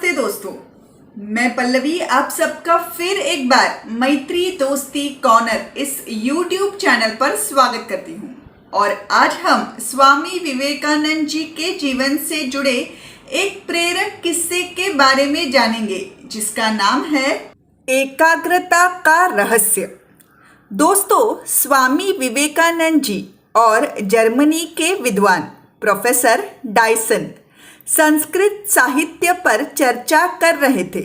नमस्ते दोस्तों, मैं पल्लवी आप सबका फिर एक बार मैत्री दोस्ती कॉर्नर इस YouTube चैनल पर स्वागत करती हूँ। और आज हम स्वामी विवेकानंद जी के जीवन से जुड़े एक प्रेरक किस्से के बारे में जानेंगे, जिसका नाम है एकाग्रता का रहस्य। दोस्तों, स्वामी विवेकानंद जी और जर्मनी के विद्वान प्रोफेसर डायसन संस्कृत साहित्य पर चर्चा कर रहे थे।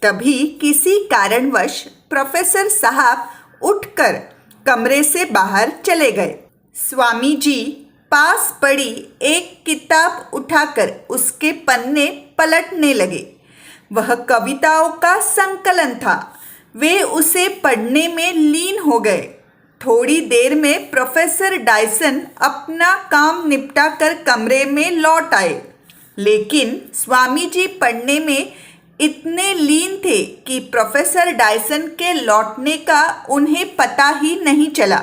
तभी किसी कारणवश प्रोफेसर साहब उठकर कमरे से बाहर चले गए। स्वामी जी पास पड़ी एक किताब उठाकर उसके पन्ने पलटने लगे। वह कविताओं का संकलन था। वे उसे पढ़ने में लीन हो गए। थोड़ी देर में प्रोफेसर डायसन अपना काम निपटाकर कमरे में लौट आए, लेकिन स्वामी जी पढ़ने में इतने लीन थे कि प्रोफेसर डायसन के लौटने का उन्हें पता ही नहीं चला।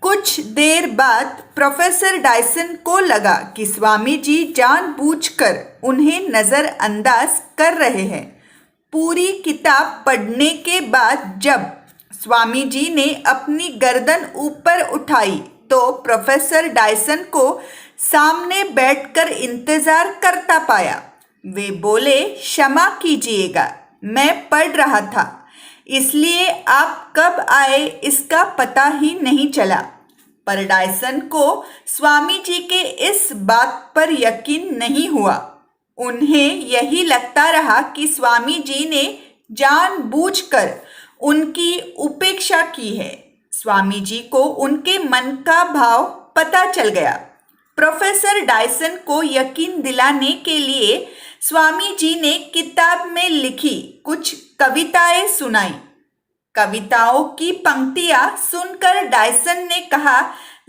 कुछ देर बाद प्रोफेसर डायसन को लगा कि स्वामी जी जानबूझकर उन्हें नज़रअंदाज कर रहे हैं। पूरी किताब पढ़ने के बाद जब स्वामी जी ने अपनी गर्दन ऊपर उठाई तो प्रोफेसर डायसन को सामने बैठकर इंतजार करता पाया। वे बोले, क्षमा कीजिएगा, मैं पढ़ रहा था, इसलिए आप कब आए इसका पता ही नहीं चला। पर डायसन को स्वामी जी के इस बात पर यकीन नहीं हुआ। उन्हें यही लगता रहा कि स्वामी जी ने जानबूझकर उनकी उपेक्षा की है। स्वामी जी को उनके मन का भाव पता चल गया। प्रोफेसर डायसन को यकीन दिलाने के लिए स्वामी जी ने किताब में लिखी कुछ कविताएं सुनाई। कविताओं की पंक्तियां सुनकर डायसन ने कहा,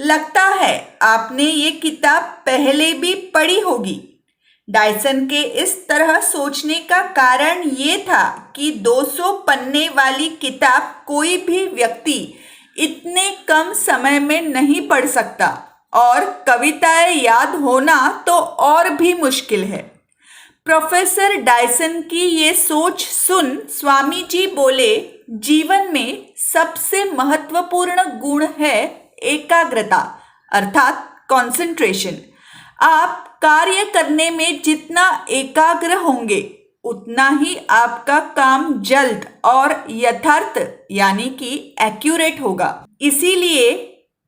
लगता है आपने ये किताब पहले भी पढ़ी होगी। डायसन के इस तरह सोचने का कारण ये था कि 200 पन्ने वाली किताब कोई भी व्यक्ति इतने कम समय में नहीं पढ़ सकता, और कविताएं याद होना तो और भी मुश्किल है। प्रोफेसर डायसन की ये सोच सुन स्वामी जी बोले, जीवन में सबसे महत्वपूर्ण गुण है एकाग्रता, अर्थात कंसंट्रेशन। आप कार्य करने में जितना एकाग्र होंगे उतना ही आपका काम जल्द और यथार्थ यानी कि एक्यूरेट होगा। इसीलिए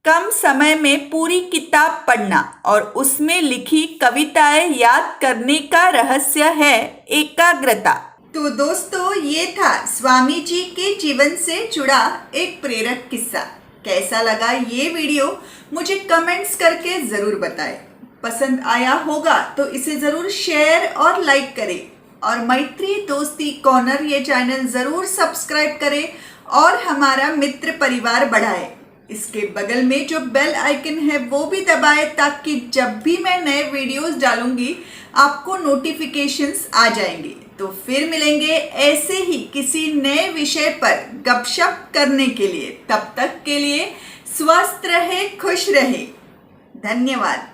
कम समय में पूरी किताब पढ़ना और उसमें लिखी कविताएं याद करने का रहस्य है एकाग्रता। तो दोस्तों, ये था स्वामी जी के जीवन से जुड़ा एक प्रेरक किस्सा। कैसा लगा ये वीडियो मुझे कमेंट्स करके ज़रूर बताएं। पसंद आया होगा तो इसे ज़रूर शेयर और लाइक करें, और मैत्री दोस्ती कॉर्नर ये चैनल ज़रूर सब्सक्राइब करें और हमारा मित्र परिवार बढ़ाएं। इसके बगल में जो बेल आइकन है वो भी दबाएं, ताकि जब भी मैं नए वीडियोस डालूंगी आपको नोटिफिकेशंस आ जाएंगे। तो फिर मिलेंगे ऐसे ही किसी नए विषय पर गपशप करने के लिए। तब तक के लिए स्वस्थ रहे, खुश रहे। धन्यवाद।